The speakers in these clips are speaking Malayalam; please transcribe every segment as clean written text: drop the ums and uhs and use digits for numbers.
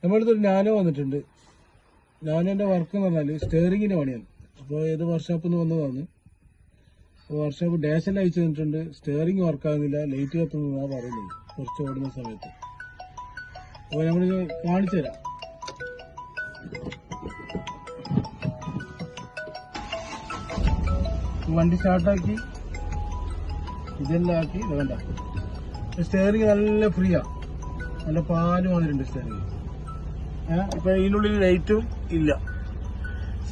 നമ്മളടുത്തൊരു നാനോ വന്നിട്ടുണ്ട്. നാനോന്റെ വർക്ക് എന്ന് പറഞ്ഞാൽ സ്റ്റെയറിങ്ങിന്റെ പണിയാണ്. അപ്പോൾ ഏത് വർക്ക്ഷോപ്പിൽ നിന്ന് വന്നതാണ്. അപ്പോൾ വർക്ക്ഷോപ്പ് ഡാഷെല്ലാം അയച്ചു തന്നിട്ടുണ്ട്. സ്റ്റെയറിങ് വർക്കാകുന്നില്ല, ലൈറ്റ് കത്തുന്നതാണ് പറയുന്നത് കുറച്ച് ഓടുന്ന സമയത്ത്. അപ്പോൾ നമ്മൾ കാണിച്ചു തരാം. വണ്ടി സ്റ്റാർട്ടാക്കി ഇതെല്ലാം ആക്കി വേണ്ട. സ്റ്റെയറിങ് നല്ല ഫ്രീയാ, നല്ല പാല് വന്നിട്ടുണ്ട് സ്റ്റെയറിങ്. ഇപ്പൊ ഇതിനുള്ളിൽ ലൈറ്റും ഇല്ല.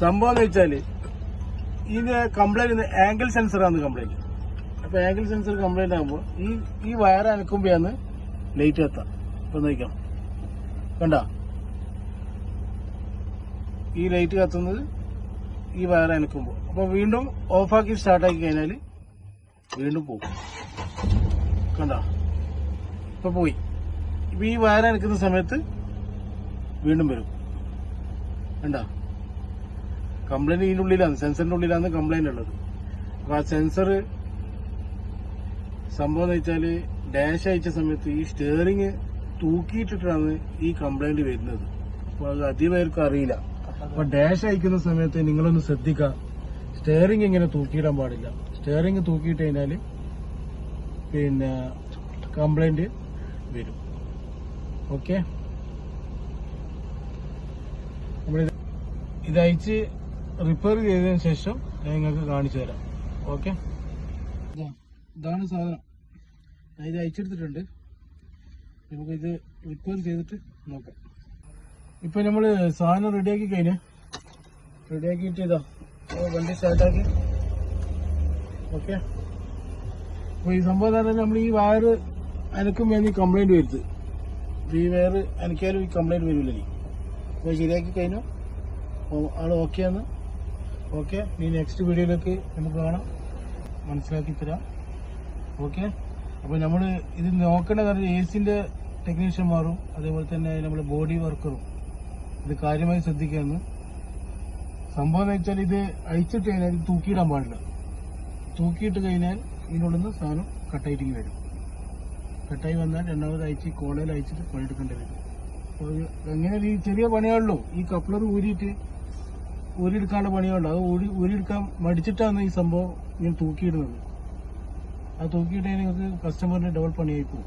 സംഭവം എന്ന് വെച്ചാല് ഇതിന്റെ കംപ്ലൈന്റ് ആംഗിൾ സെൻസറാണ് കംപ്ലൈന്റ്. അപ്പൊ ആംഗിൾ സെൻസർ കംപ്ലൈന്റ് ആകുമ്പോൾ ഈ വയർ അനക്കുമ്പോഴാണ് ലൈറ്റ് കത്താം. ഇപ്പൊ നോക്കാം, കണ്ട ഈ ലൈറ്റ് കത്തുന്നത് ഈ വയർ അനക്കുമ്പോൾ. അപ്പൊ വീണ്ടും ഓഫാക്കി സ്റ്റാർട്ടാക്കി കഴിഞ്ഞാൽ വീണ്ടും പോകും. കണ്ട ഇപ്പൊ പോയി. ഇപ്പൊ ഈ വയർ അനക്കുന്ന സമയത്ത് വീണ്ടും വരും. കണ്ട കംപ്ലൈന്റ് ഇതിന്റെ ഉള്ളിലാണ്, സെൻസറിന്റെ ഉള്ളിലാണ് കംപ്ലൈന്റ് ഉള്ളത്. അപ്പൊ ആ സെൻസർ സംഭവം എന്ന് വെച്ചാല് ഡാഷ് അയച്ച സമയത്ത് ഈ സ്റ്റെയറിങ് തൂക്കിയിട്ടിട്ടാണ് ഈ കംപ്ലൈന്റ് വരുന്നത്. അപ്പൊ അത് അധികം പേർക്കും അറിയില്ല. അപ്പൊ ഡാഷ് അയക്കുന്ന സമയത്ത് നിങ്ങളൊന്ന് ശ്രദ്ധിക്കുക, സ്റ്റെയറിങ് ഇങ്ങനെ തൂക്കിയിടാൻ പാടില്ല. സ്റ്റെയറിങ് തൂക്കിയിട്ട് കഴിഞ്ഞാല് പിന്നെ കംപ്ലൈന്റ് വരും. ഓക്കെ, ഇത് അയച്ച് റിപ്പയർ ചെയ്തതിനു ശേഷം ഞാൻ നിങ്ങൾക്ക് കാണിച്ചു തരാം. ഓക്കെ, ഇതാണ് സാധനം. ഞാൻ ഇത് അയച്ചെടുത്തിട്ടുണ്ട്. നമുക്കിത് റിപ്പയർ ചെയ്തിട്ട് നോക്കാം. ഇപ്പൊ നമ്മള് സാധനം റെഡിയാക്കി കഴിഞ്ഞ റെഡിയാക്കിയിട്ട് ഇതാ വണ്ടി സ്റ്റാർട്ടാക്കി. ഓക്കെ, അപ്പൊ ഈ സംഭവം എന്ന് പറഞ്ഞാൽ നമ്മൾ ഈ വയറ് അനക്കുമ്പോൾ ഈ കംപ്ലൈന്റ് വരുന്നത്. ഈ വയറ് അനക്കിയാലും ഈ കംപ്ലൈന്റ് വരില്ല. അപ്പൊ ശരിയാക്കി കഴിഞ്ഞു ആള് ഓക്കെയാണ്. ഓക്കെ, ഇനി നെക്സ്റ്റ് വീഡിയോയിലേക്ക് നമുക്ക് കാണാം, മനസ്സിലാക്കി തരാം. ഓക്കെ, അപ്പൊ നമ്മൾ ഇത് നോക്കേണ്ട കാര്യം എസിന്റെ ടെക്നീഷ്യന്മാരും അതേപോലെ തന്നെ നമ്മുടെ ബോഡി വർക്കറും ഇത് കാര്യമായി ശ്രദ്ധിക്കാന്ന്. സംഭവം എന്ന് വെച്ചാൽ ഇത് അയച്ചിട്ട് കഴിഞ്ഞാൽ ഇത് തൂക്കിയിടാൻ പാടില്ല. തൂക്കിയിട്ട് കഴിഞ്ഞാൽ ഇതിനുള്ളിൽ നിന്ന് സാധനം കട്ടായിട്ട് വരും. കട്ടായി വന്നാൽ രണ്ടാമത് അയച്ച് കോളേജിൽ അയച്ചിട്ട് പണിയെടുക്കേണ്ടി വരും. അപ്പോൾ എങ്ങനെ ഈ ചെറിയ പണികളുള്ളൂ. ഈ കപ്ലർ ഊരിയെടുക്കാനുള്ള പണികളുണ്ട്. അത് ഊരിയെടുക്കാൻ മടിച്ചിട്ടാണ് ഈ സംഭവം ഇങ്ങനെ തൂക്കിയിടുന്നത്. ആ തൂക്കിയിട്ട് നിങ്ങൾക്ക് കസ്റ്റമറിന് ഡബിൾ പണിയായി പോകും.